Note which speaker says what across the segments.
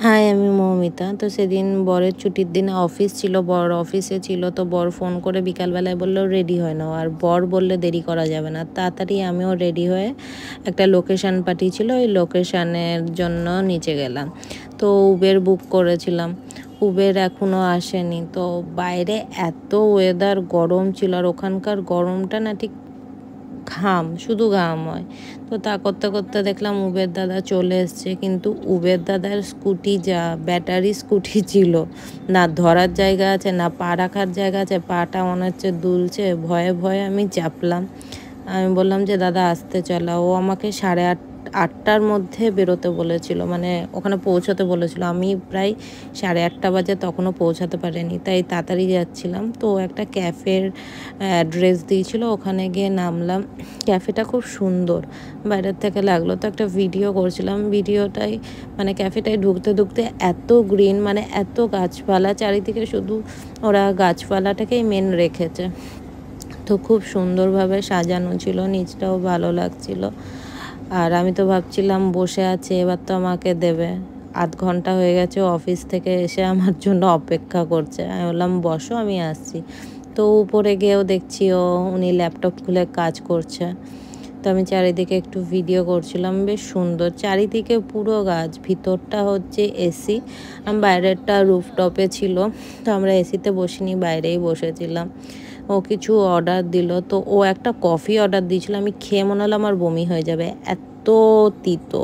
Speaker 1: High, আমি মৌমিতা। তো সেদিন বরের ছুটির দিনে অফিস ছিল, বর অফিসে ছিল। তো বর ফোন করে বিকালবেলায় বললো রেডি হয় নাও, আর বর বললে দেরি করা যাবে না। তাড়াতাড়ি আমিও রেডি হয়ে একটা লোকেশান পাঠিয়েছিল, ওই লোকেশানের জন্য নিচে গেলাম। তো উবের বুক করেছিলাম, উবের এখনও আসেনি। তো বাইরে এত ওয়েদার গরম ছিল, আর ওখানকার গরমটা না ঠিক ঘাম, শুধু ঘাম হয়। তো তা করতে করতে দেখলাম উবের দাদা চলে এসছে, কিন্তু উবের দাদার স্কুটি যা ব্যাটারি স্কুটি ছিল, না ধরার জায়গা আছে না পা রাখার জায়গা আছে, পাটা মনে হচ্ছে দুলছে। ভয়ে ভয়ে আমি চাপলাম। আমি বললাম যে দাদা আসতে চলা। ও আমাকে 8:30টার মধ্যে বেরোতে বলেছিল, মানে ওখানে পৌঁছতে বলেছিল। আমি প্রায় 8:30 বাজে তখনও পৌঁছাতে পারিনি, তাই তাড়াতাড়ি যাচ্ছিলাম। তো একটা ক্যাফের অ্যাড্রেস দিয়েছিল, ওখানে গিয়ে নামলাম। ক্যাফেটা খুব সুন্দর বাইরের থেকে লাগলো। তো একটা ভিডিও করছিলাম, ভিডিওটাই মানে ক্যাফেটায় ঢুকতে ঢুকতে এত গ্রিন, মানে এত গাছপালা চারিদিকে, শুধু ওরা গাছপালাটাকেই মেন রেখেছে। তো খুব সুন্দরভাবে সাজানো ছিল, নিচটাও ভালো লাগছিল। আর আমি তো ভাবছিলাম বসে আছে, এবার তো আমাকে দেবে। 8 ঘন্টা হয়ে গেছে, অফিস থেকে এসে আমার জন্য অপেক্ষা করছে। আমি বললাম বসো, আমি আসছি। তো উপরে গিয়েও দেখছি উনি ল্যাপটপ খুলে কাজ করছে। তো আমি চারিদিকে একটু ভিডিও করছিলাম। বেশ সুন্দর, চারিদিকে পুরো গাছ, ভিতরটা হচ্ছে এসি, বাইরেরটা রুফটপে ছিল। তো আমরা এসিতে বসিনি, বাইরেই বসেছিলাম। ও কিছু অর্ডার দিল, তো ও একটা কফি অর্ডার দিয়েছিল। আমি খেয়ে মনে হলো আমার বমি হয়ে যাবে, এত তিতো।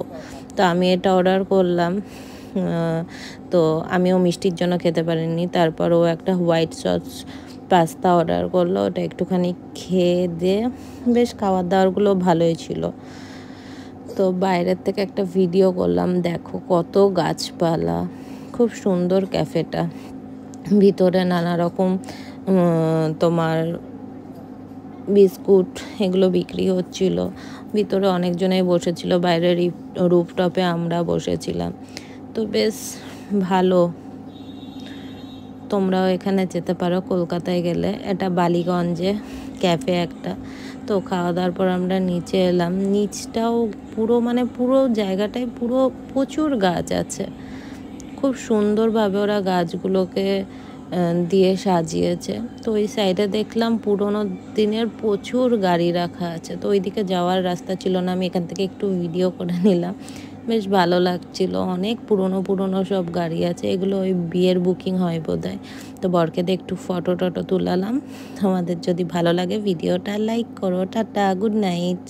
Speaker 1: তো আমি এটা অর্ডার করলাম। তো আমিও মিষ্টির জন্য খেতে পারিনি। তারপর ও একটা হোয়াইট সস পাস্তা অর্ডার করলো, ওটা একটুখানি খেয়ে দিয়ে বেশ খাবার দাবারগুলো ভালোই ছিল। তো বাইরের থেকে একটা ভিডিও করলাম, দেখো কত গাছপালা, খুব সুন্দর ক্যাফেটা। ভিতরে নানা রকম তোমার বিস্কুট এগুলো বিক্রি হচ্ছিল। ভিতরে অনেকজনেই বসেছিল, বাইরের রুফটপে আমরা বসেছিলাম। তো বেশ ভালো, তোমরাও এখানে যেতে পারো কলকাতায় গেলে। এটা বালিগঞ্জে ক্যাফে একটা। তো খাওয়া দাওয়ার পর আমরা নিচে এলাম। নিচটাও পুরো মানে পুরো জায়গাটায় পুরো প্রচুর গাছ আছে, খুব সুন্দরভাবে ওরা গাছগুলোকে দিয়ে সাজিয়েছে। তো ওই সাইডে দেখলাম পুরোনো দিনের প্রচুর গাড়ি রাখা আছে। তো ওইদিকে যাওয়ার রাস্তা ছিল না, আমি এখান থেকে একটু ভিডিও করে নিলাম। বেশ ভালো লাগছিল, অনেক পুরনো সব গাড়ি আছে। এগুলো ওই বিয়ের বুকিং হয় বোধহয়। তো বরকে দিয়ে একটু ফটো টটো তুলালাম। তোমাদের যদি ভালো লাগে ভিডিওটা লাইক করো। Tata, good night.